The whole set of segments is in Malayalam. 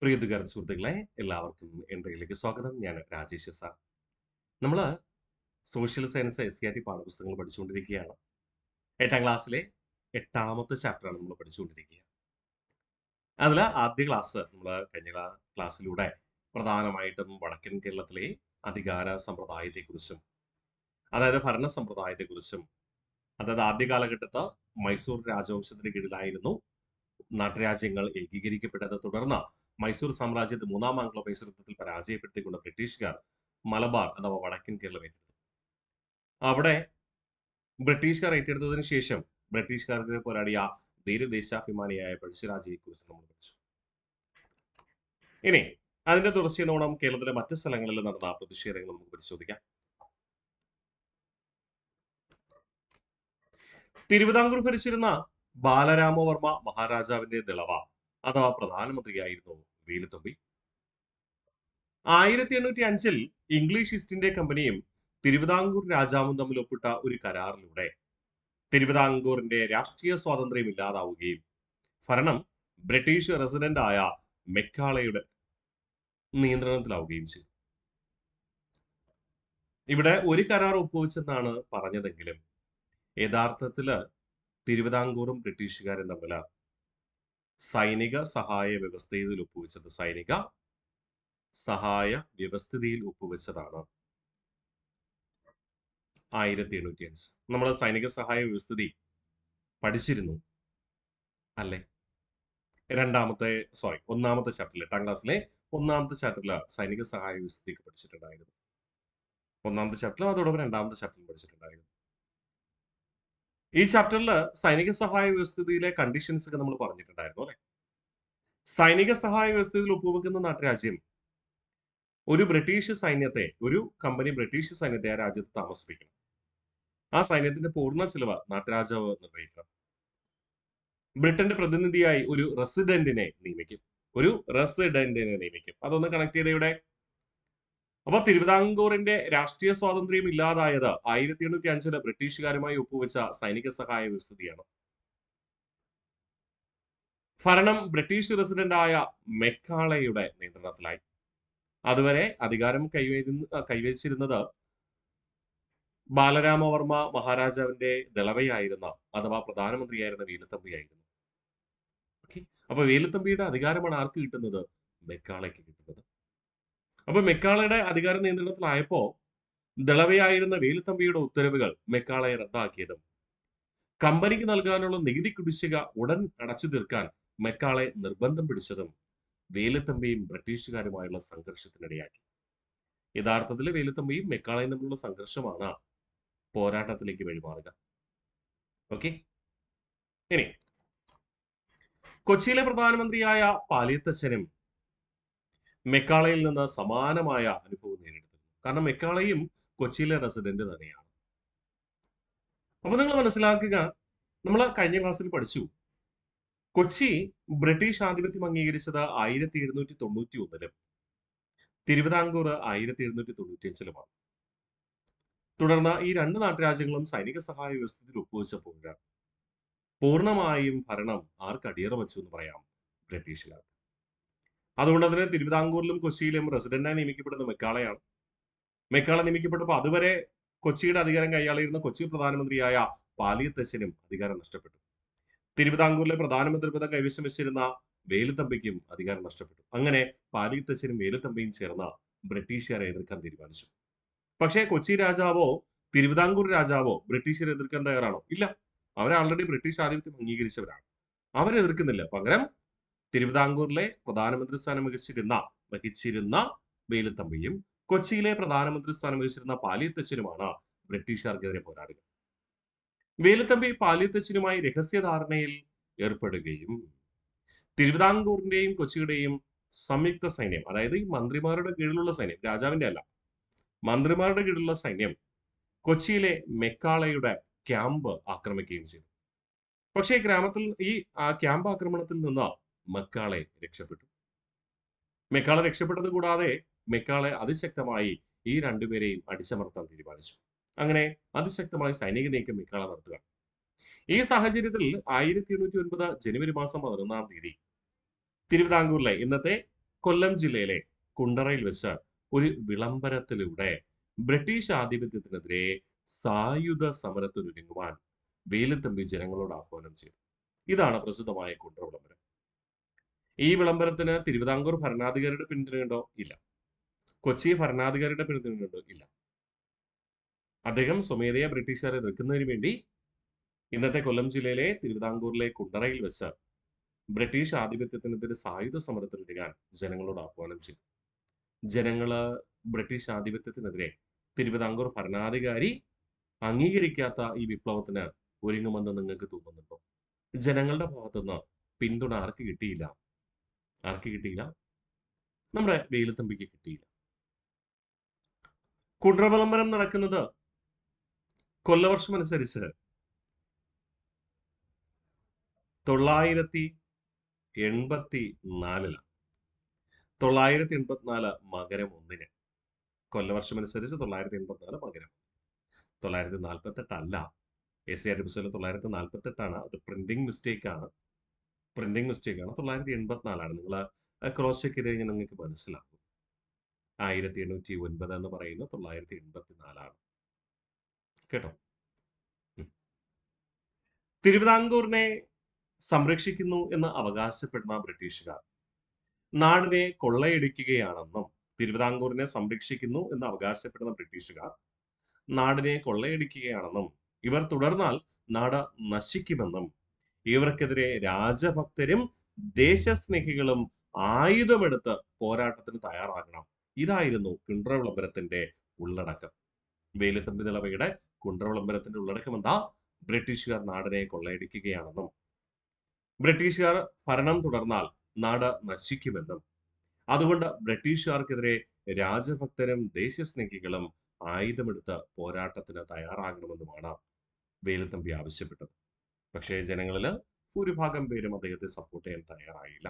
പ്രിയതുകാരൻ സുഹൃത്തുക്കളെ എല്ലാവർക്കും എൻ്റെയിലേക്ക് സ്വാഗതം. ഞാൻ രാജേഷ് സാർ. നമ്മൾ സോഷ്യൽ സയൻസ് SCRT പാഠപുസ്തകങ്ങൾ പഠിച്ചുകൊണ്ടിരിക്കുകയാണ്. 8ാം ക്ലാസ്സിലെ 8ാമത്തെ ചാപ്റ്ററാണ് നമ്മൾ പഠിച്ചുകൊണ്ടിരിക്കുക. അതിൽ ആദ്യ ക്ലാസ് നമ്മൾ കഴിഞ്ഞ ക്ലാസ്സിലൂടെ പ്രധാനമായിട്ടും വടക്കൻ കേരളത്തിലെ അധികാര സമ്പ്രദായത്തെക്കുറിച്ചും അതായത് ഭരണ സമ്പ്രദായത്തെക്കുറിച്ചും അതായത് ആദ്യ കാലഘട്ടത്ത് മൈസൂർ രാജവംശത്തിന് കീഴിലായിരുന്നു നാട്ടുരാജ്യങ്ങൾ ഏകീകരിക്കപ്പെട്ടത്. തുടർന്ന് മൈസൂർ സാമ്രാജ്യത്തെ 3ാം ആംഗ്ലോ മൈസൂർ യുദ്ധത്തിൽ പരാജയപ്പെടുത്തിക്കൊണ്ട് ബ്രിട്ടീഷുകാർ മലബാർ അഥവാ വടക്കൻ കേരളം ഏറ്റെടുത്തു. അവിടെ ബ്രിട്ടീഷുകാർ ഏറ്റെടുത്തതിന് ശേഷം ബ്രിട്ടീഷുകാർക്ക് പോരാടിയ ധീരദേശാഭിമാനിയായ പഴശ്ശിരാജയെ കുറിച്ച് നമ്മൾ പഠിച്ചു. ഇനി അതിന്റെ തുടർച്ചയെന്നോണം കേരളത്തിലെ മറ്റു സ്ഥലങ്ങളിൽ നടന്ന പ്രതിഷേധങ്ങൾ നമുക്ക് പരിശോധിക്കാം. തിരുവിതാംകൂർ ഭരിച്ചിരുന്ന ബാലരാമവർമ്മ മഹാരാജാവിന്റെ ദളവ അഥവാ പ്രധാനമന്ത്രിയായിരുന്നു വേലുത്തമ്പി. 1805 ഇംഗ്ലീഷ് ഈസ്റ്റ് ഇന്ത്യ കമ്പനിയും തിരുവിതാംകൂർ രാജാവും തമ്മിൽ ഒപ്പിട്ട ഒരു കരാറിലൂടെ തിരുവിതാംകൂറിന്റെ രാഷ്ട്രീയ സ്വാതന്ത്ര്യം ഇല്ലാതാവുകയും ഭരണം ബ്രിട്ടീഷ് റെസിഡന്റ് ആയ മെക്കാളയുടെ നിയന്ത്രണത്തിലാവുകയും ചെയ്തു. ഇവിടെ ഒരു കരാർ ഒപ്പുവെച്ചെന്നാണ് പറഞ്ഞതെങ്കിലും യഥാർത്ഥത്തില് തിരുവിതാംകൂറും ബ്രിട്ടീഷുകാരും തമ്മിൽ സൈനിക സഹായ വ്യവസ്ഥയിൽ ഒപ്പുവെച്ചത് സൈനിക സഹായ വ്യവസ്ഥിതിയിൽ ഒപ്പുവെച്ചതാണ് 1805. നമ്മൾ സൈനിക സഹായ വ്യവസ്ഥിതി പഠിച്ചിരുന്നു അല്ലേ? ഒന്നാമത്തെ ചാപ്റ്ററിൽ 8ാം ക്ലാസ്സിലെ 1ാമത്തെ ചാപ്റ്ററിൽ സൈനിക സഹായ വ്യവസ്ഥിതിക്ക് പഠിച്ചിട്ടുണ്ടായിരുന്നു. 1ാമത്തെ ചാപ്റ്ററിലും അതോടൊപ്പം 2ാമത്തെ ചാപ്റ്ററിലും പഠിച്ചിട്ടുണ്ടായിരുന്നു. ഈ ചാപ്റ്ററിൽ സൈനിക സഹായ വ്യവസ്ഥിതിയിലെ കണ്ടീഷൻസ് ഒക്കെ നമ്മൾ പറഞ്ഞിട്ടുണ്ടായിരുന്നു അല്ലെ? സൈനിക സഹായ വ്യവസ്ഥയിൽ ഒപ്പുവെക്കുന്ന നാട്ടുരാജ്യം ഒരു കമ്പനി ബ്രിട്ടീഷ് സൈന്യത്തെ ആ രാജ്യത്ത് താമസിപ്പിക്കണം. ആ സൈന്യത്തിന്റെ പൂർണ്ണ ചിലവ് നാട്ടുരാജാവ് നിർവഹിക്കണം. ബ്രിട്ടന്റെ പ്രതിനിധിയായി ഒരു റെസിഡന്റിനെ നിയമിക്കും. അതൊന്ന് കണക്ട് ചെയ്ത ഇവിടെ. അപ്പൊ തിരുവിതാംകൂറിന്റെ രാഷ്ട്രീയ സ്വാതന്ത്ര്യം ഇല്ലാതായത് 1805 ബ്രിട്ടീഷുകാരുമായി ഒപ്പുവെച്ച സൈനിക സഹായ വ്യവസ്ഥിതിയാണ്. ഭരണം ബ്രിട്ടീഷ് റെസിഡന്റായ മെക്കാളയുടെ നിയന്ത്രണത്തിലായി. അതുവരെ അധികാരം കൈവച്ചിരുന്നത് ബാലരാമവർമ്മ മഹാരാജാവിന്റെ ദളവയായിരുന്ന അഥവാ പ്രധാനമന്ത്രിയായിരുന്ന വേലുത്തമ്പിയായിരുന്നു. ഓക്കെ, അപ്പൊ വേലുത്തമ്പിയുടെ അധികാരമാണ് ആർക്ക് കിട്ടുന്നത്? മെക്കാളയ്ക്ക് കിട്ടുന്നത്. അപ്പൊ മെക്കാളയുടെ അധികാര നിയന്ത്രണത്തിലായപ്പോ ദളവയായിരുന്ന വേലുത്തമ്പിയുടെ ഉത്തരവുകൾ മെക്കാളയെ റദ്ദാക്കിയതും കമ്പനിക്ക് നൽകാനുള്ള നികുതി കുടിശ്ശിക ഉടൻ അടച്ചു തീർക്കാൻ മെക്കാളെ നിർബന്ധം പിടിച്ചതും വേലുത്തമ്പിയും ബ്രിട്ടീഷുകാരുമായുള്ള സംഘർഷത്തിനിടയാക്കി. യഥാർത്ഥത്തിൽ വേലുത്തമ്പിയും മെക്കാളയും തമ്മിലുള്ള സംഘർഷമാണ് പോരാട്ടത്തിലേക്ക് വഴിമാറുക. ഓക്കെ, ഇനി കൊച്ചിയിലെ പ്രധാനമന്ത്രിയായ പാലിയത്തച്ഛനും മെക്കാളയിൽ നിന്ന് സമാനമായ അനുഭവം നേരിടുന്നു. കാരണം മെക്കാളയും കൊച്ചിയിലെ റെസിഡന്റ് തന്നെയാണ്. അപ്പൊ നിങ്ങൾ മനസ്സിലാക്കുക, നമ്മൾ കഴിഞ്ഞ ക്ലാസ്സിൽ പഠിച്ചു കൊച്ചി ബ്രിട്ടീഷ് ആധിപത്യം അംഗീകരിച്ചത് 1791 തിരുവിതാംകൂർ 1795 തുടർന്ന് ഈ രണ്ട് നാട്ടുരാജ്യങ്ങളും സൈനിക സഹായ വ്യവസ്ഥയിൽ ഒപ്പുവെച്ചപ്പോൾ പൂർണ്ണമായും ഭരണം ആർക്ക് അടിയറ വച്ചു എന്ന് പറയാം? ബ്രിട്ടീഷുകാർക്ക്. അതുകൊണ്ട് തന്നെ തിരുവിതാംകൂറിലും കൊച്ചിയിലും റെസിഡന്റായി നിയമിക്കപ്പെടുന്ന മെക്കാളയാണ്. മെക്കാള നിയമിക്കപ്പെട്ടപ്പോൾ അതുവരെ കൊച്ചിയുടെ അധികാരം കൈയാളിയിരുന്ന കൊച്ചി പ്രധാനമന്ത്രിയായ പാലിയത്തച്ഛനും അധികാരം നഷ്ടപ്പെട്ടു. തിരുവിതാംകൂറിലെ പ്രധാനമന്ത്രി പദം കൈവശം വെച്ചിരുന്ന വേലുത്തമ്പിക്കും അധികാരം നഷ്ടപ്പെട്ടു. അങ്ങനെ പാലിയത്തച്ഛനും വേലുത്തമ്പിയും ചേർന്ന് ബ്രിട്ടീഷുകാരെ എതിർക്കാൻ തീരുമാനിച്ചു. പക്ഷേ കൊച്ചി രാജാവോ തിരുവിതാംകൂർ രാജാവോ ബ്രിട്ടീഷുകാരെ എതിർക്കാൻ തയ്യാറാണോ? ഇല്ല. അവർ ആൾറെഡി ബ്രിട്ടീഷ് ആധിപത്യം അംഗീകരിച്ചവരാണ്. അവരെതിർക്കുന്നില്ല. പകരം തിരുവിതാംകൂറിലെ പ്രധാനമന്ത്രി സ്ഥാനം വഹിച്ചിരുന്ന വേലുത്തമ്പിയും കൊച്ചിയിലെ പ്രധാനമന്ത്രി സ്ഥാനം വഹിച്ചിരുന്ന പാലിയത്തച്ഛനുമാണ് ബ്രിട്ടീഷുകാർക്കെതിരെ പോരാടുക. വേലുത്തമ്പി പാലിയത്തച്ഛനുമായി രഹസ്യധാരണയിൽ ഏർപ്പെടുകയും തിരുവിതാംകൂറിന്റെയും കൊച്ചിയുടെയും സംയുക്ത സൈന്യം, അതായത് ഈ മന്ത്രിമാരുടെ കീഴിലുള്ള സൈന്യം, രാജാവിന്റെ അല്ല, മന്ത്രിമാരുടെ കീഴിലുള്ള സൈന്യം കൊച്ചിയിലെ മെക്കാളയുടെ ക്യാമ്പ് ആക്രമിക്കുകയും ചെയ്തു. പക്ഷേ ഈ ക്യാമ്പ് ആക്രമണത്തിൽ നിന്ന് മെക്കാളെ രക്ഷപ്പെട്ടു. മെക്കാളെ രക്ഷപ്പെട്ടത് കൂടാതെ മെക്കാളെ അതിശക്തമായി ഈ രണ്ടുപേരെയും അടിച്ചമർത്താൻ തീരുമാനിച്ചു. അങ്ങനെ അതിശക്തമായ സൈനിക നീക്കം മെക്കാള നടത്തുക. ഈ സാഹചര്യത്തിൽ 1809 ജനുവരി മാസം 11-ാം തീയതി തിരുവിതാംകൂറിലെ ഇന്നത്തെ കൊല്ലം ജില്ലയിലെ കുണ്ടറയിൽ വെച്ച് ഒരു വിളംബരത്തിലൂടെ ബ്രിട്ടീഷ് ആധിപത്യത്തിനെതിരെ സായുധ സമരത്തിനൊരുങ്ങുവാൻ വേലുത്തമ്പി ജനങ്ങളോട് ആഹ്വാനം ചെയ്തു. ഇതാണ് പ്രസിദ്ധമായ കുണ്ടറ വിളംബരം. ഈ വിളംബരത്തിന് തിരുവിതാംകൂർ ഭരണാധികാരിയുടെ പിന്തുണയുണ്ടോ? ഇല്ല. കൊച്ചി ഭരണാധികാരിയുടെ പിന്തുണയുണ്ടോ? ഇല്ല. അദ്ദേഹം സ്വമേധയാ ബ്രിട്ടീഷുകാരെ എതിർക്കുന്നതിന് വേണ്ടി ഇന്നത്തെ കൊല്ലം ജില്ലയിലെ തിരുവിതാംകൂറിലെ കുണ്ടറയിൽ വെച്ച് ബ്രിട്ടീഷ് ആധിപത്യത്തിനെതിരെ സായുധ സമരത്തിനൊരുങ്ങാൻ ജനങ്ങളോട് ആഹ്വാനം ചെയ്തു. ജനങ്ങള് ബ്രിട്ടീഷ് ആധിപത്യത്തിനെതിരെ തിരുവിതാംകൂർ ഭരണാധികാരി അംഗീകരിക്കാത്ത ഈ വിപ്ലവത്തിന് ഒരുങ്ങുമെന്ന് നിങ്ങൾക്ക് തോന്നുന്നുണ്ടോ? ജനങ്ങളുടെ ഭാഗത്തുനിന്ന് പിന്തുണ ആർക്ക് കിട്ടിയില്ല? ആർക്ക് കിട്ടിയില്ല? നമ്മുടെ വേലുത്തമ്പിക്ക് കിട്ടിയില്ല. കുണ്ടറ വിളംബരം നടക്കുന്നത് കൊല്ലവർഷം അനുസരിച്ച് 984 984 മകരം 1 കൊല്ലവർഷം അനുസരിച്ച് 984 മകരം. 948 അല്ല. SCRT പുസ്തകത്തിൽ 948 അത് പ്രിന്റിംഗ് മിസ്റ്റേക്ക് ആണ്. 984 നിങ്ങൾ ക്രോസ് ചെക്ക് ചെയ്ത് കഴിഞ്ഞാൽ നിങ്ങൾക്ക് മനസ്സിലാകും. 1809 എന്ന് പറയുന്നത് 984 കേട്ടോ. തിരുവിതാംകൂറിനെ സംരക്ഷിക്കുന്നു എന്ന് അവകാശപ്പെടുന്ന ബ്രിട്ടീഷുകാർ നാടിനെ കൊള്ളയടിക്കുകയാണെന്നും തിരുവിതാംകൂറിനെ സംരക്ഷിക്കുന്നു എന്ന് അവകാശപ്പെടുന്ന ബ്രിട്ടീഷുകാർ നാടിനെ കൊള്ളയടിക്കുകയാണെന്നും ഇവർ തുടർന്നാൽ നാട് നശിക്കുമെന്നും ഇവർക്കെതിരെ രാജഭക്തരും ദേശസ്നേഹികളും ആയുധമെടുത്ത് പോരാട്ടത്തിന് തയ്യാറാകണം. ഇതായിരുന്നു കുണ്ടറ വിളംബരത്തിന്റെ ഉള്ളടക്കം. വേലുത്തമ്പി ദളവയുടെ കുണ്ടറ വിളംബരത്തിന്റെ ഉള്ളടക്കം എന്താ? ബ്രിട്ടീഷുകാർ നാടിനെ കൊള്ളയടിക്കുകയാണെന്നും ബ്രിട്ടീഷുകാർ ഭരണം തുടർന്നാൽ നാട് നശിക്കുമെന്നും അതുകൊണ്ട് ബ്രിട്ടീഷുകാർക്കെതിരെ രാജഭക്തരും ദേശസ്നേഹികളും ആയുധമെടുത്ത് പോരാട്ടത്തിന് തയ്യാറാകണമെന്നുമാണ് വേലുത്തമ്പി ആവശ്യപ്പെട്ടത്. പക്ഷേ ജനങ്ങളിൽ ഭൂരിഭാഗം പേരും അദ്ദേഹത്തെ സപ്പോർട്ട് ചെയ്യാൻ തയ്യാറായില്ല.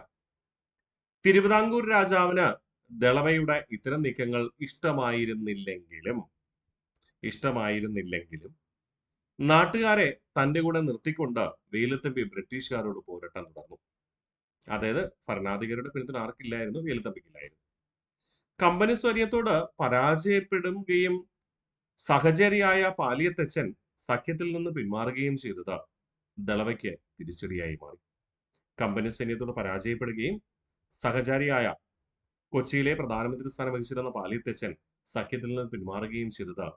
തിരുവിതാംകൂർ രാജാവിന് ദളവയുടെ ഇത്തരം നീക്കങ്ങൾ ഇഷ്ടമായിരുന്നില്ലെങ്കിലും നാട്ടുകാരെ തന്റെ കൂടെ നിർത്തിക്കൊണ്ട് വേലുത്തമ്പി ബ്രിട്ടീഷുകാരോട് പോരാട്ടം തുടർന്നു. അതായത് ഭരണാധികാരിയുടെ പിന്തുണ ആർക്കില്ലായിരുന്നു? വേലുത്തമ്പിക്കില്ലായിരുന്നു. കമ്പനി സൈന്യത്തോട് പരാജയപ്പെടുകയും സഹചരിയായ പാലിയത്തച്ഛൻ സഖ്യത്തിൽ നിന്ന് പിന്മാറുകയും ചെയ്തത് ദളവയ്ക്ക് തിരിച്ചടിയായി മാറി. കമ്പനി സൈന്യത്തോട് പരാജയപ്പെടുകയും സഹചാരിയായ കൊച്ചിയിലെ പ്രധാനമന്ത്രി സ്ഥാനം വഹിച്ചിരുന്ന പാലിയത്തച്ഛൻ സഖ്യത്തിൽ നിന്ന് പിന്മാറുകയും ചെയ്തത്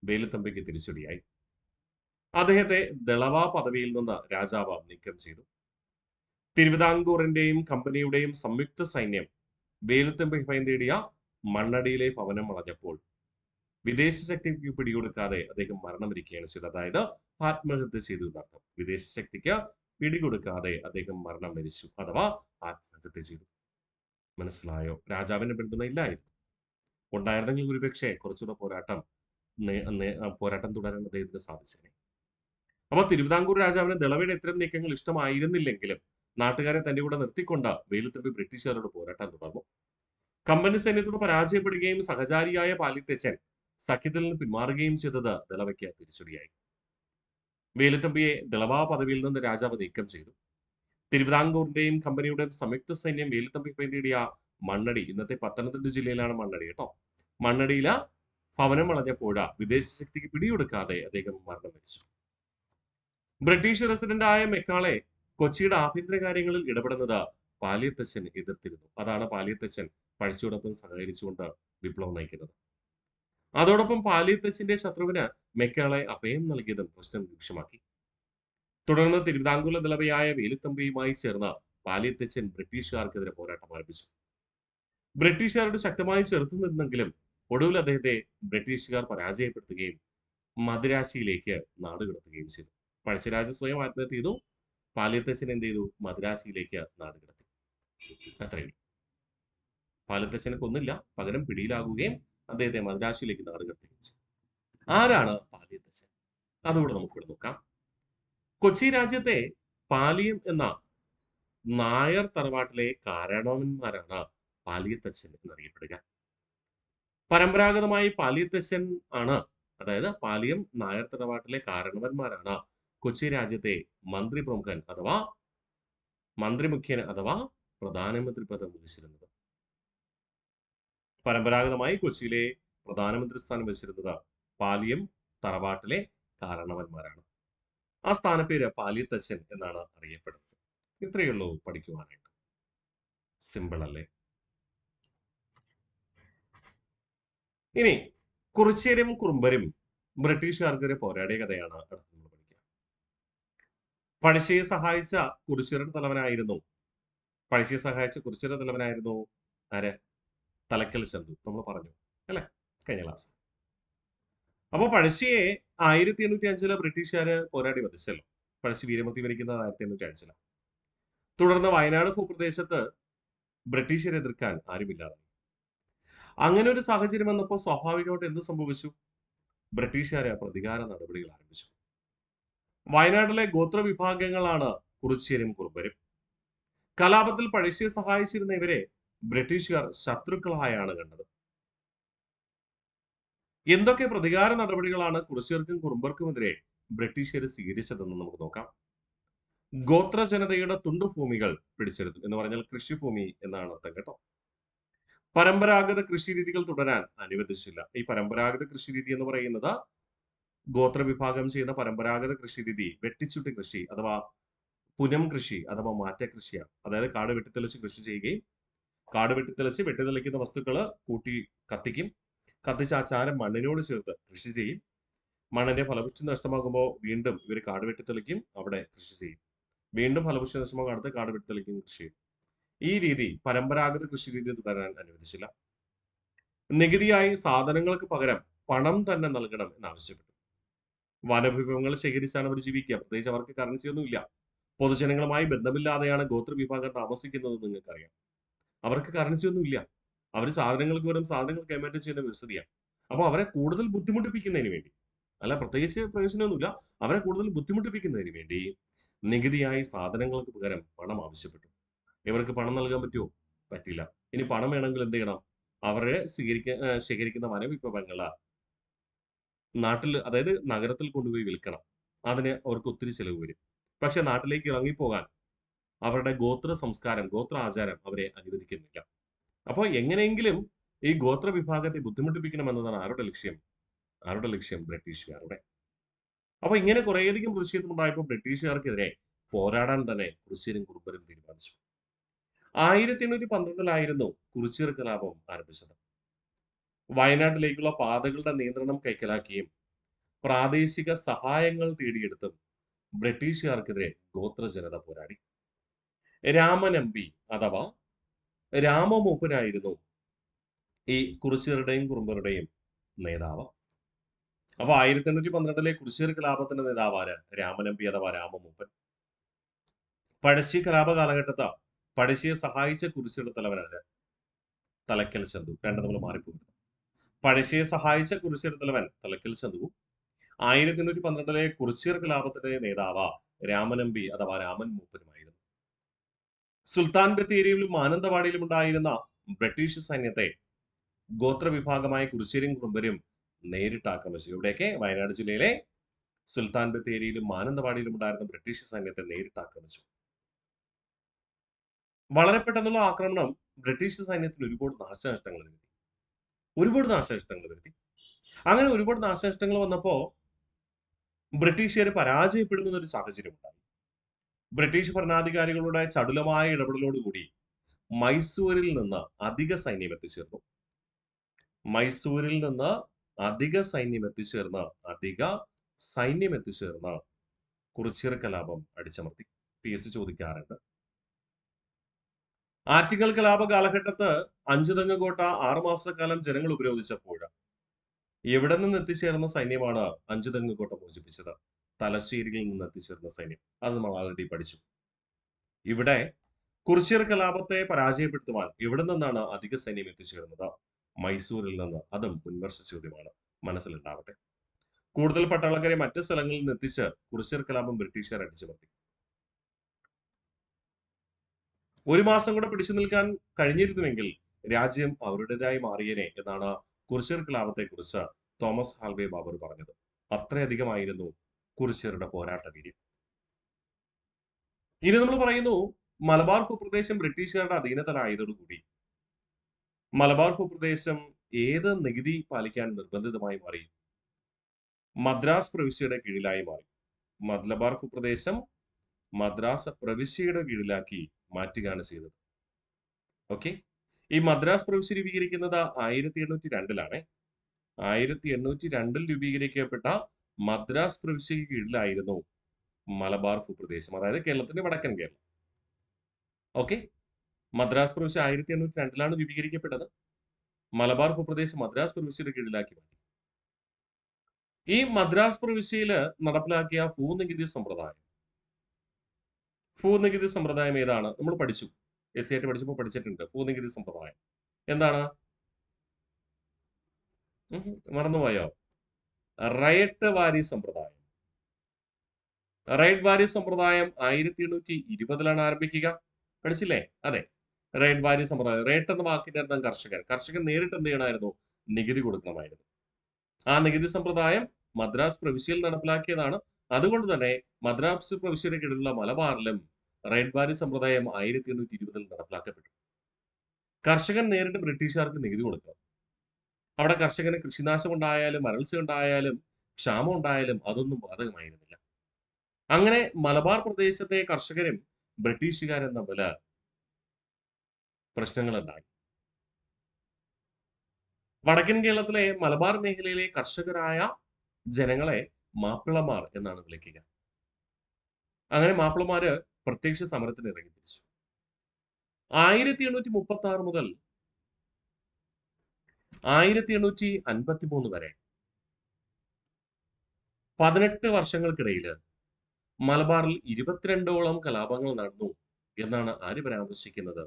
വേലുത്തമ്പിക്ക് തിരിച്ചടിയായി. അദ്ദേഹത്തെ ദളവ പദവിയിൽ നിന്ന് രാജാവ് നീക്കം ചെയ്തു. തിരുവിതാംകൂറിന്റെയും കമ്പനിയുടെയും സംയുക്ത സൈന്യം വേലുത്തമ്പി ഭയം തേടിയ മണ്ണടിയിലെ ഭവനം വളഞ്ഞപ്പോൾ വിദേശ ശക്തിക്ക് പിടികൊടുക്കാതെ അദ്ദേഹം മരണം വരികയാണ് ചെയ്തത്. അതായത് ആത്മഹത്യ ചെയ്തു എന്നർത്ഥം. വിദേശ ശക്തിക്ക് പിടികൊടുക്കാതെ അദ്ദേഹം മരണം വരിച്ചു അഥവാ ആത്മഹത്യ ചെയ്തു. മനസ്സിലായോ? രാജാവിന്റെ പിന്തുണ ഇല്ലായിരുന്നു. ഉണ്ടായിരുന്നെങ്കിൽ ഒരുപക്ഷെ കുറച്ചുകൂടെ പോരാട്ടം തുടരാൻ അദ്ദേഹത്തിന് സാധിച്ചേനെ. അപ്പൊ തിരുവിതാംകൂർ രാജാവിന് ദളവയുടെ ഇത്തരം നീക്കങ്ങൾ ഇഷ്ടമായിരുന്നില്ലെങ്കിലും നാട്ടുകാരെ തന്റെ കൂടെ നിർത്തിക്കൊണ്ട് വേലുത്തമ്പി ബ്രിട്ടീഷുകാരോട് പോരാട്ടം തുടർന്നു. കമ്പനി സൈന്യത്തോട് പരാജയപ്പെടുകയും സഹചാരിയായ പാലിയത്തച്ഛൻ സഖ്യത്തിൽ നിന്ന് പിന്മാറുകയും ചെയ്തത് ദളവയ്ക്ക് തിരിച്ചടിയായി. വേലുത്തമ്പിയെ ദളവ പദവിയിൽ നിന്ന് രാജാവ് നീക്കം ചെയ്തു. തിരുവിതാംകൂറിന്റെയും കമ്പനിയുടെയും സംയുക്ത സൈന്യം വേലുത്തമ്പി ഭയം തേടിയ മണ്ണടി, ഇന്നത്തെ പത്തനംതിട്ട ജില്ലയിലാണ് മണ്ണടി കേട്ടോ, മണ്ണടിയില ഭവനം വളഞ്ഞപ്പോൾ വിദേശ ശക്തിക്ക് പിടികൊടുക്കാതെ അദ്ദേഹം മരണം വരിച്ചു. ബ്രിട്ടീഷ് റെസിഡന്റായ മെക്കാളെ കൊച്ചിയുടെ ആഭ്യന്തര കാര്യങ്ങളിൽ ഇടപെടുന്നത് പാലിയത്തച്ഛൻ എതിർത്തിരുന്നു. അതാണ് പാലിയത്തച്ഛൻ പഴശ്ശിയോടൊപ്പം സഹകരിച്ചുകൊണ്ട് വിപ്ലവം നയിക്കുന്നത്. അതോടൊപ്പം പാലിയത്തച്ഛന്റെ ശത്രുവിന് മെക്കാളെ അഭയം നൽകിയതും പ്രശ്നം രൂക്ഷമാക്കി. തുടർന്ന് തിരുവിതാംകൂർ ദളവയായ വേലുത്തമ്പിയുമായി ചേർന്ന് പാലിയത്തച്ഛൻ ബ്രിട്ടീഷുകാർക്കെതിരെ പോരാട്ടം ആരംഭിച്ചു. ബ്രിട്ടീഷുകാരോട് ശക്തമായി ചെറുത്തു നിന്നെങ്കിലും ഒടുവിൽ അദ്ദേഹത്തെ ബ്രിട്ടീഷുകാർ പരാജയപ്പെടുത്തുകയും മദിരാശിയിലേക്ക് നാടുകടത്തുകയും ചെയ്തു. പഴശ്ശിരാജ സ്വയം ആത്മഹത്യ ചെയ്തു. പാലിയത്തച്ഛൻ എന്ത് ചെയ്തു? മദിരാശിയിലേക്ക് നാടുകടത്തി. അത്രയും. പാലിയത്തച്ഛനെ കൊന്നില്ല, പകരം പിടിയിലാകുകയും അദ്ദേഹത്തെ മദ്രാശിയിലേക്ക് നാടുകടത്തുകയും ചെയ്തു. ആരാണ് പാലിയത്തച്ഛൻ? അതുകൂടെ നമുക്കിവിടെ നോക്കാം. കൊച്ചി രാജ്യത്തെ പാലിയം എന്ന നായർ തറവാട്ടിലെ കാരണവന്മാരാണ് പാലിയത്തച്ഛൻ എന്നറിയപ്പെടുക. പരമ്പരാഗതമായി പാലിയത്തച്ഛൻ ആണ്, അതായത് പാലിയം നായർ തറവാട്ടിലെ കാരണവന്മാരാണ് കൊച്ചി രാജ്യത്തെ മന്ത്രി പ്രമുഖൻ അഥവാ മന്ത്രിമുഖ്യൻ അഥവാ പ്രധാനമന്ത്രി പദം വഹിച്ചിരുന്നത്. പരമ്പരാഗതമായി കൊച്ചിയിലെ പ്രധാനമന്ത്രി സ്ഥാനം വെച്ചിരുന്നത് പാലിയം തറവാട്ടിലെ കാരണവന്മാരാണ്. ആ സ്ഥാനപ്പേര് പാലിയത്തച്ഛൻ എന്നാണ് അറിയപ്പെടുന്നത്. ഇത്രയേ ഉള്ളൂ പഠിക്കുവാനായിട്ട്. സിമ്പിൾ അല്ലേ? ഇനി കുറിച്യരും കുറുമ്പരും ബ്രിട്ടീഷുകാർക്കെതിരെ പോരാടിയ കഥയാണ് അടുത്ത് നമ്മൾ പഠിക്കുക. പഴശ്ശിയെ സഹായിച്ച കുറിച്യരുടെ തലവനായിരുന്നു ആര്? തലക്കൽ ചന്തു. നമ്മൾ പറഞ്ഞു അല്ലെ കഴിഞ്ഞ ക്ലാസ്. അപ്പോൾ പഴശ്ശിയെ 1805 ബ്രിട്ടീഷുകാര് പോരാടി വധിച്ചല്ലോ. പഴശ്ശി വീരമൃത്യു വരിക്കുന്നത് 1805. തുടർന്ന് വയനാട് ഭൂപ്രദേശത്ത് ബ്രിട്ടീഷരെ എതിർക്കാൻ ആരുമില്ലാതെ. അങ്ങനെ ഒരു സാഹചര്യം വന്നപ്പോൾ സ്വാഭാവികമായിട്ട് എന്ത് സംഭവിച്ചു? ബ്രിട്ടീഷുകാരെ പ്രതികാര നടപടികൾ ആരംഭിച്ചു. വയനാട്ടിലെ ഗോത്ര വിഭാഗങ്ങളാണ് കുറിച്യരും കുറുമ്പരും. കലാപത്തിൽ പഴശ്ശിയെ സഹായിച്ചിരുന്ന ഇവരെ ബ്രിട്ടീഷുകാർ ശത്രുക്കളായാണ് കണ്ടത്. എന്തൊക്കെ പ്രതികാര നടപടികളാണ് കുറിച്യർക്കും കുറുമ്പർക്കുമെതിരെ ബ്രിട്ടീഷുകാർ സ്വീകരിച്ചതെന്ന് നമുക്ക് നോക്കാം. ഗോത്ര ജനതയുടെ തുണ്ടുഭൂമികൾ പിടിച്ചെടുത്തു എന്ന് പറഞ്ഞാൽ കൃഷിഭൂമി എന്നാണ് അർത്ഥം കേട്ടോ. പരമ്പരാഗത കൃഷിരീതികൾ തുടരാൻ അനുവദിച്ചില്ല. ഈ പരമ്പരാഗത കൃഷിരീതി എന്ന് പറയുന്നത് ഗോത്ര വിഭാഗം ചെയ്യുന്ന പരമ്പരാഗത കൃഷിരീതി വെട്ടിച്ചുട്ടി കൃഷി അഥവാ പുനം കൃഷി അഥവാ മാറ്റ കൃഷിയാണ്. അതായത് കാട് വെട്ടിത്തെളിച്ച് കൃഷി ചെയ്യുകയും കാട് വെട്ടിത്തെളിച്ച് വെട്ടിത്തെളിക്കുന്ന വസ്തുക്കൾ കൂട്ടി കത്തിക്കും. കത്തിച്ച് ആ ചാരം മണ്ണിനോട് ചേർത്ത് കൃഷി ചെയ്യും. മണ്ണിന്റെ ഫലപുഷ്ടി നഷ്ടമാകുമ്പോൾ വീണ്ടും ഇവർ കാട് വെട്ടിത്തെളിക്കും, അവിടെ കൃഷി ചെയ്യും. വീണ്ടും ഫലപുഷ്ടി നഷ്ടമാകും, അടുത്ത് കാട് വെട്ടിത്തെളിക്കും, കൃഷി ചെയ്യും. ഈ രീതി പരമ്പരാഗത കൃഷി രീതി തുടരാൻ അനുവദിച്ചില്ല. നികുതിയായി സാധനങ്ങൾക്ക് പകരം പണം തന്നെ നൽകണം എന്നാവശ്യപ്പെട്ടു. വനവിഭവങ്ങൾ ശേഖരിച്ചാണ് അവർ ജീവിക്കുക. പ്രത്യേകിച്ച് അവർക്ക് കറൻസി ഒന്നുമില്ല. പൊതുജനങ്ങളുമായി ബന്ധമില്ലാതെയാണ് ഗോത്ര വിഭാഗം താമസിക്കുന്നത് നിങ്ങൾക്കറിയാം. അവർക്ക് കറൻസി ഒന്നും ഇല്ല. അവർ സാധനങ്ങൾക്ക് പകരം സാധനങ്ങൾ കൈമാറ്റം ചെയ്യുന്ന വ്യവസ്ഥയാണ്. അപ്പോൾ അവരെ കൂടുതൽ ബുദ്ധിമുട്ടിപ്പിക്കുന്നതിന് വേണ്ടി, അല്ല പ്രത്യേകിച്ച് പ്രയോജനമൊന്നുമില്ല, അവരെ കൂടുതൽ ബുദ്ധിമുട്ടിപ്പിക്കുന്നതിന് വേണ്ടി നികുതിയായി സാധനങ്ങൾക്ക് പകരം പണം ആവശ്യപ്പെട്ടു. ഇവർക്ക് പണം നൽകാൻ പറ്റുമോ? പറ്റില്ല. ഇനി പണം വേണമെങ്കിൽ എന്ത് ചെയ്യണം? അവരെ ശേഖരിക്കുന്ന വനവിഭവങ്ങള് നാട്ടിൽ, അതായത് നഗരത്തിൽ കൊണ്ടുപോയി വിൽക്കണം. അതിന് അവർക്ക് ഒത്തിരി ചെലവ് വരും. പക്ഷെ നാട്ടിലേക്ക് ഇറങ്ങിപ്പോകാൻ അവരുടെ ഗോത്ര സംസ്കാരം, ഗോത്ര ആചാരം അവരെ അനുവദിക്കുന്നില്ല. അപ്പോൾ എങ്ങനെയെങ്കിലും ഈ ഗോത്ര വിഭാഗത്തെ ബുദ്ധിമുട്ടിപ്പിക്കണമെന്നതാണ് ആരുടെ ലക്ഷ്യം? ബ്രിട്ടീഷുകാരുടെ. അപ്പൊ ഇങ്ങനെ കുറേയധികം പ്രതിഷേധം ഉണ്ടായപ്പോൾ ബ്രിട്ടീഷുകാർക്കെതിരെ പോരാടാൻ തന്നെ കുറിച്യരും കുറുമ്പരും തീരുമാനിച്ചു. 1812 കുറിച്യർ കലാപം ആരംഭിച്ചത്. വയനാട്ടിലേക്കുള്ള പാതകളുടെ നിയന്ത്രണം കൈക്കലാക്കിയും പ്രാദേശിക സഹായങ്ങൾ തേടിയെടുത്തും ബ്രിട്ടീഷുകാർക്കെതിരെ ഗോത്ര ജനത പോരാടി. രാമനമ്പി അഥവാ രാമമൂപ്പനായിരുന്നു ഈ കുറിച്യരുടെയും കുറുമ്പരുടെയും നേതാവ്. അപ്പൊ 1812 കുറിച്യർ കലാപത്തിന്റെ നേതാവാണ് രാമനമ്പി അഥവാ രാമമൂപ്പൻ. പഴശ്ശി കലാപ കാലഘട്ടത്ത് പഴശ്ശിയെ സഹായിച്ച കുറിച്യരുടെ തലവനാണ് തലക്കൽ ചന്തു. രണ്ടും നമ്മൾ മാറിപ്പോകുന്നത്. പഴശ്ശിയെ സഹായിച്ച കുറിച്യരുടെ തലവൻ തലക്കൽ ചന്തുവും 1812 കുറിച്യർ കലാപത്തിന്റെ നേതാവ് രാമനമ്പി അഥവാ രാമൻ മൂപ്പനുമായിരുന്നു. സുൽത്താൻ ബത്തേരിയിലും മാനന്തവാടിയിലും ഉണ്ടായിരുന്ന ബ്രിട്ടീഷ് സൈന്യത്തെ ഗോത്രവിഭാഗമായ കുറിച്യരും കുറുമ്പരും നേരിട്ട് ആക്രമിച്ചു. ഇവിടെയൊക്കെ വയനാട് ജില്ലയിലെ സുൽത്താൻ ബത്തേരിയിലും മാനന്തവാടിയിലും ഉണ്ടായിരുന്ന ബ്രിട്ടീഷ് സൈന്യത്തെ നേരിട്ട് ആക്രമിച്ചു. വളരെ പെട്ടെന്നുള്ള ആക്രമണം ബ്രിട്ടീഷ് സൈന്യത്തിന് ഒരുപാട് നാശനഷ്ടങ്ങൾ വരുത്തി. അങ്ങനെ ഒരുപാട് നാശനഷ്ടങ്ങൾ വന്നപ്പോ ബ്രിട്ടീഷുകാർ പരാജയപ്പെടുന്ന ഒരു സാഹചര്യം ഉണ്ടായി. ബ്രിട്ടീഷ് ഭരണാധികാരികളുടെ ചടുലമായ ഇടപെടലോടുകൂടി മൈസൂരിൽ നിന്ന് അധിക സൈന്യം എത്തിച്ചേർന്ന് കുറിച്യർ കലാപം അടിച്ചമർത്തി. PSC ചോദിക്കാറുണ്ട്. ആറ്റിങ്ങൽ കലാപ കാലഘട്ടത്ത് അഞ്ചുതെങ്ങ് കോട്ട 6 മാസക്കാലം ജനങ്ങൾ ഉപരോധിച്ചപ്പോൾ എവിടെ നിന്ന് എത്തിച്ചേർന്ന സൈന്യമാണ് അഞ്ചുതെങ്ങ് കോട്ട മോചിപ്പിച്ചത്? തലശ്ശേരിയിൽ നിന്ന് എത്തിച്ചേർന്ന സൈന്യം. അത് നമ്മൾ ആൾറെഡി പഠിച്ചു. ഇവിടെ കുറിച്യർ കലാപത്തെ പരാജയപ്പെടുത്തുവാൻ എവിടെ നിന്നാണ് അധിക സൈന്യം എത്തിച്ചേർന്നത്? മൈസൂരിൽ നിന്ന്. അതും മുൻവർഷ ചോദ്യമാണ്, മനസ്സിലുണ്ടാവട്ടെ. കൂടുതൽ പട്ടാളക്കാരെ മറ്റു സ്ഥലങ്ങളിൽ നിന്ന് എത്തിച്ച് കുറിച്യർ കലാപം ബ്രിട്ടീഷുകാർ അടിച്ചമർത്തി. 1 മാസം കൂടെ പിടിച്ചു നിൽക്കാൻ കഴിഞ്ഞിരുന്നുവെങ്കിൽ രാജ്യം അവരുടേതായി മാറിയേനെ എന്നാണ് കുറിച്യർ കലാപത്തെ കുറിച്ച് തോമസ് ഹാൽവേ ബാബർ പറഞ്ഞത്. അത്രയധികമായിരുന്നു കുറിച്യരുടെ പോരാട്ട വീര്യം. ഇനി നമ്മൾ പറയുന്നു, മലബാർ ഭൂപ്രദേശം ബ്രിട്ടീഷുകാരുടെ അധീനതയിലായതോടുകൂടി മലബാർ ഭൂപ്രദേശം ഏത് നികുതി പാലിക്കാൻ നിർബന്ധിതമായി മാറി? മദ്രാസ് പ്രവിശ്യയുടെ കീഴിലായി മാറി. മലബാർ ഭൂപ്രദേശം മദ്രാസ് പ്രവിശ്യയുടെ കീഴിലാക്കി മാറ്റുകയാണ് ചെയ്തത്. ഓക്കെ. ഈ മദ്രാസ് പ്രവിശ്യ രൂപീകരിക്കുന്നത് 1802-ലാണ്. 1802-ൽ രൂപീകരിക്കപ്പെട്ട മദ്രാസ് പ്രവിശ്യയ്ക്ക് കീഴിലായിരുന്നു മലബാർ ഭൂപ്രദേശം, അതായത് കേരളത്തിന്റെ വടക്കൻ കേരളം. ഓക്കെ. മദ്രാസ് പ്രവിശ്യ 1802-ലാണ് രൂപീകരിക്കപ്പെട്ടത്. മലബാർ ഭൂപ്രദേശം മദ്രാസ് പ്രവിശ്യയുടെ കീഴിലാക്കി മാറ്റി. ഈ മദ്രാസ് പ്രവിശ്യയിൽ നടപ്പിലാക്കിയ ഭൂനികുതി സമ്പ്രദായം ഏതാണ്? നമ്മൾ പഠിച്ചു, SCERT പഠിച്ചപ്പോൾ പഠിച്ചിട്ടുണ്ട്. ഭൂനികുതി സമ്പ്രദായം എന്താണ്? മറന്നുപോയോ? റയട്ട് വാരി സമ്പ്രദായം. റൈറ്റ് വാരി സമ്പ്രദായം 1820-ലാണ് ആരംഭിക്കുക. പഠിച്ചില്ലേ? അതെ, റൈറ്റ് വാരി സമ്പ്രദായം. റേറ്റ് എന്ന വാക്കിന്റെ അർത്ഥം കർഷകൻ. കർഷകൻ നേരിട്ട് എന്ത് ചെയ്യണമായിരുന്നു? നികുതി കൊടുക്കണമായിരുന്നു. ആ നികുതി സമ്പ്രദായം മദ്രാസ് പ്രവിശ്യയിൽ നടപ്പിലാക്കിയതാണ്. അതുകൊണ്ട് തന്നെ മദ്രാസ് പ്രവിശ്യയുടെ കീഴിലുള്ള മലബാറിലും റൈറ്റ് വാരി സമ്പ്രദായം 1820-ൽ നടപ്പിലാക്കപ്പെട്ടു. കർഷകൻ നേരിട്ട് ബ്രിട്ടീഷുകാർക്ക് നികുതി കൊടുക്കണം. അവിടെ കർഷകന് കൃഷിനാശം ഉണ്ടായാലും വരൾച്ച ഉണ്ടായാലും ക്ഷാമം ഉണ്ടായാലും അതൊന്നും ബാധകമായിരുന്നില്ല. അങ്ങനെ മലബാർ പ്രദേശത്തെ കർഷകരും ബ്രിട്ടീഷുകാരും തമ്മിൽ പ്രശ്നങ്ങളുണ്ടായി. വടക്കൻ കേരളത്തിലെ മലബാർ മേഖലയിലെ കർഷകരായ ജനങ്ങളെ മാപ്പിളമാർ എന്നാണ് വിളിക്കുക. അങ്ങനെ മാപ്പിളമാര് പ്രത്യക്ഷ സമരത്തിന് ഇറങ്ങി തിരിച്ചു. 1836 മുതൽ 1853 വരെ 18 വർഷങ്ങൾക്കിടയിൽ മലബാറിൽ 22ഓളം കലാപങ്ങൾ നടന്നു എന്നാണ് ആര് പരാമർശിക്കുന്നത്?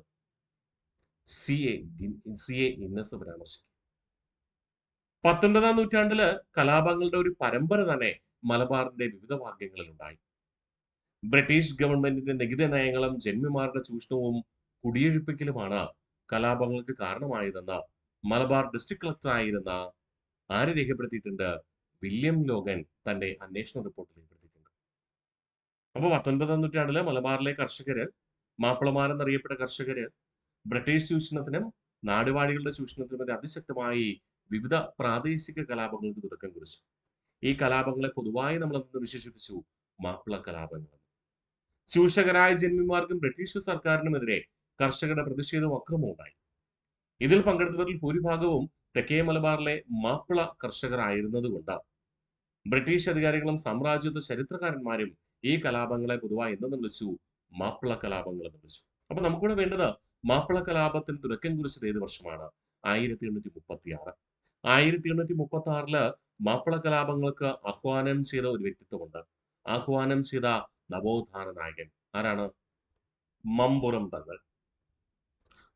CA ഇന്നസ് പരാമർശിക്കും. 19-ാം നൂറ്റാണ്ടില് കലാപങ്ങളുടെ ഒരു പരമ്പര തന്നെ മലബാറിന്റെ വിവിധ ഭാഗങ്ങളിൽ ഉണ്ടായി. ബ്രിട്ടീഷ് ഗവൺമെന്റിന്റെ നികുതി നയങ്ങളും ജന്മിമാരുടെ ചൂഷണവും കുടിയൊഴിപ്പിക്കലുമാണ് കലാപങ്ങൾക്ക് കാരണമായതെന്ന് മലബാർ ഡിസ്ട്രിക്ട് കളക്ടർ ആയിരുന്ന ആര് രേഖപ്പെടുത്തിയിട്ടുണ്ട്? വില്യം ലോഗൻ തന്റെ അന്വേഷണ റിപ്പോർട്ടിൽ രേഖപ്പെടുത്തിയിട്ടുണ്ട്. അപ്പോൾ 19-ാം നൂറ്റാണ്ടില് മലബാറിലെ കർഷകര്, മാപ്പിളമാരെന്നറിയപ്പെട്ട കർഷകര് ബ്രിട്ടീഷ് ചൂഷണത്തിനും നാടുവാഴികളുടെ ചൂഷണത്തിനും അതിശക്തമായി വിവിധ പ്രാദേശിക കലാപങ്ങൾക്ക് തുടക്കം കുറിച്ചു. ഈ കലാപങ്ങളെ പൊതുവായി നമ്മൾ എന്തെന്ന് വിശേഷിപ്പിച്ചു? മാപ്പിള കലാപങ്ങൾ. ചൂഷകരായ ജന്മിമാർക്കും ബ്രിട്ടീഷ് സർക്കാരിനുമെതിരെ കർഷകരുടെ പ്രതിഷേധവും അക്രമവും ഉണ്ടായി. ഇതിൽ പങ്കെടുത്തവരിൽ ഭൂരിഭാഗവും തെക്കേ മലബാറിലെ മാപ്പിള കർഷകരായിരുന്നതുകൊണ്ട് ബ്രിട്ടീഷ് അധികാരികളും സാമ്രാജ്യത്വ ചരിത്രകാരന്മാരും ഈ കലാപങ്ങളെ പൊതുവായി എന്തെന്ന് വിളിച്ചു? മാപ്പിള കലാപങ്ങൾ എന്ന് വിളിച്ചു. അപ്പൊ നമുക്കിവിടെ വേണ്ടത് മാപ്പിള കലാപത്തിന് തുടക്കം കുറിച്ചത് ഏത് വർഷമാണ്? 1836. 1836 മാപ്പിള കലാപങ്ങൾക്ക് ആഹ്വാനം ചെയ്ത ഒരു വ്യക്തിത്വമുണ്ട്. ആഹ്വാനം ചെയ്ത നവോത്ഥാന നായകൻ ആരാണ്? മമ്പുറം തങ്ങൾ.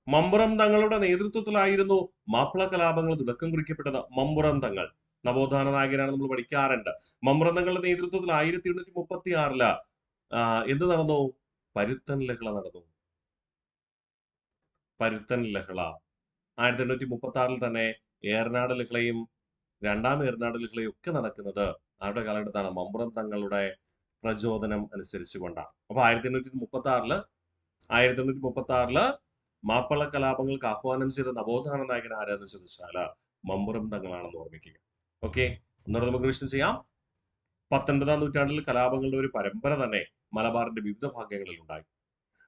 മമ്പുറം തങ്ങളുടെ നേതൃത്വത്തിലായിരുന്നു മാപ്പിള കലാപങ്ങൾ തുടക്കം കുറിക്കപ്പെട്ടത്. മമ്പുറം തങ്ങൾ നവോത്ഥാന നായകനാണ്, നമ്മൾ പഠിക്കാറുണ്ട്. മമ്പുറം തങ്ങളുടെ നേതൃത്വത്തിൽ 1836 എന്ത് നടന്നു? പരുത്തൻ ലഹള നടന്നു. പരുത്തൻ ലഹള 1836 തന്നെ ഏറനാട് ലഹളയും രണ്ടാം ഏറനാട് ലഹളയും ഒക്കെ നടക്കുന്നത് ആരുടെ കാലഘട്ടത്താണ്? മമ്പുറം തങ്ങളുടെ പ്രചോദനം അനുസരിച്ച് കൊണ്ടാണ്. അപ്പൊ 1836 മാപ്പിള കലാപങ്ങൾക്ക് ആഹ്വാനം ചെയ്ത നവോത്ഥാന നായകൻ ആരാന്ന് ചോദിച്ചാല് മമ്പുറം തങ്ങളാണെന്ന് ഓർമ്മിക്കുക. ഓക്കെ, ഒന്നുകൂടെ നമുക്ക് റിവിഷൻ ചെയ്യാം. 19-ാം നൂറ്റാണ്ടിൽ കലാപങ്ങളുടെ ഒരു പരമ്പര തന്നെ മലബാറിന്റെ വിവിധ ഭാഗങ്ങളിൽ ഉണ്ടായി.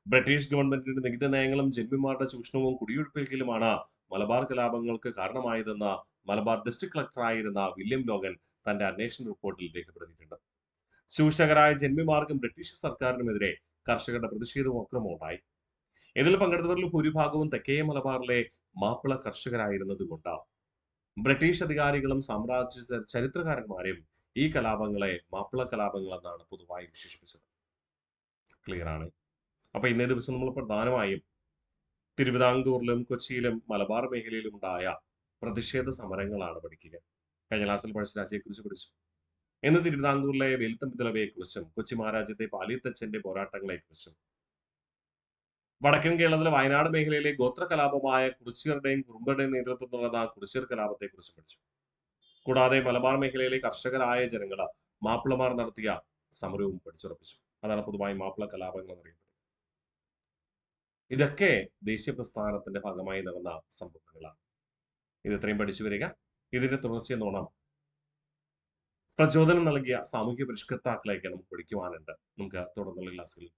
ബ്രിട്ടീഷ് ഗവൺമെന്റിന്റെ നികുതി നയങ്ങളും ജന്മിമാരുടെ ചൂഷണവും കുടിയൊഴിപ്പിക്കലുമാണ് മലബാർ കലാപങ്ങൾക്ക് കാരണമായതെന്ന് മലബാർ ഡിസ്ട്രിക്ട് കളക്ടറായിരുന്ന വില്യം ലോഗൻ തന്റെ അന്വേഷണ റിപ്പോർട്ടിൽ രേഖപ്പെടുത്തിയിട്ടുണ്ട്. ചൂഷകരായ ജന്മിമാർക്കും ബ്രിട്ടീഷ് സർക്കാരിനുമെതിരെ കർഷകരുടെ പ്രതിഷേധവും അക്രമവും ഉണ്ടായി. ഇതിൽ പങ്കെടുത്തവരിൽ ഭൂരിഭാഗവും തെക്കേ മലബാറിലെ മാപ്പിള കർഷകരായിരുന്നതുകൊണ്ട് ബ്രിട്ടീഷ് അധികാരികളും സാമ്രാജ്യ ചരിത്രകാരന്മാരും ഈ കലാപങ്ങളെ മാപ്പിള കലാപങ്ങൾ എന്നാണ് പൊതുവായി വിശേഷിപ്പിച്ചത്. ക്ലിയർ ആണ്? അപ്പൊ ഇന്നേ ദിവസം നമ്മൾ പ്രധാനമായും തിരുവിതാംകൂറിലും കൊച്ചിയിലും മലബാർ മേഖലയിലും ഉണ്ടായ പ്രതിഷേധ സമരങ്ങളാണ് പഠിക്കുക. കഴിഞ്ഞ ക്ലാസ്സിൽ പഴശ്ശിരാജയെ കുറിച്ച് പഠിച്ചു. ഇന്ന് തിരുവിതാംകൂറിലെ വേലുത്തമ്പി കുറിച്ചും കൊച്ചി മഹാരാജ്യത്തെ പാലിയത്തച്ഛന്റെ പോരാട്ടങ്ങളെ കുറിച്ചും വടക്കൻ കേരളത്തിലെ വയനാട് മേഖലയിലെ ഗോത്ര കലാപമായ കുറിച്യരുടെയും കുറുമ്പരുടെയും നേതൃത്വത്തിൽ നടന്ന കുറിച്യർ കലാപത്തെ കുറിച്ച് പഠിച്ചു. കൂടാതെ മലബാർ മേഖലയിലെ കർഷകരായ ജനങ്ങൾ മാപ്പിളമാർ നടത്തിയ സമരവും പഠിച്ചുറപ്പിച്ചു. അതാണ് പൊതുവായി മാപ്പിള കലാപങ്ങൾ എന്നറിയപ്പെടുന്നത്. ഇതൊക്കെ ദേശീയ പ്രസ്ഥാനത്തിന്റെ ഭാഗമായി നടന്ന സംഭവങ്ങളാണ്. ഇത് ഇത്രയും പഠിച്ചു വരിക. ഇതിന്റെ തുടർച്ചയെന്നോണം പ്രചോദനം നൽകിയ സാമൂഹ്യ പരിഷ്കർത്താക്കളെയൊക്കെ നമുക്ക് പഠിക്കുവാനുണ്ട്. നമുക്ക് തുടർന്നുള്ള ക്ലാസ്സുകളിൽ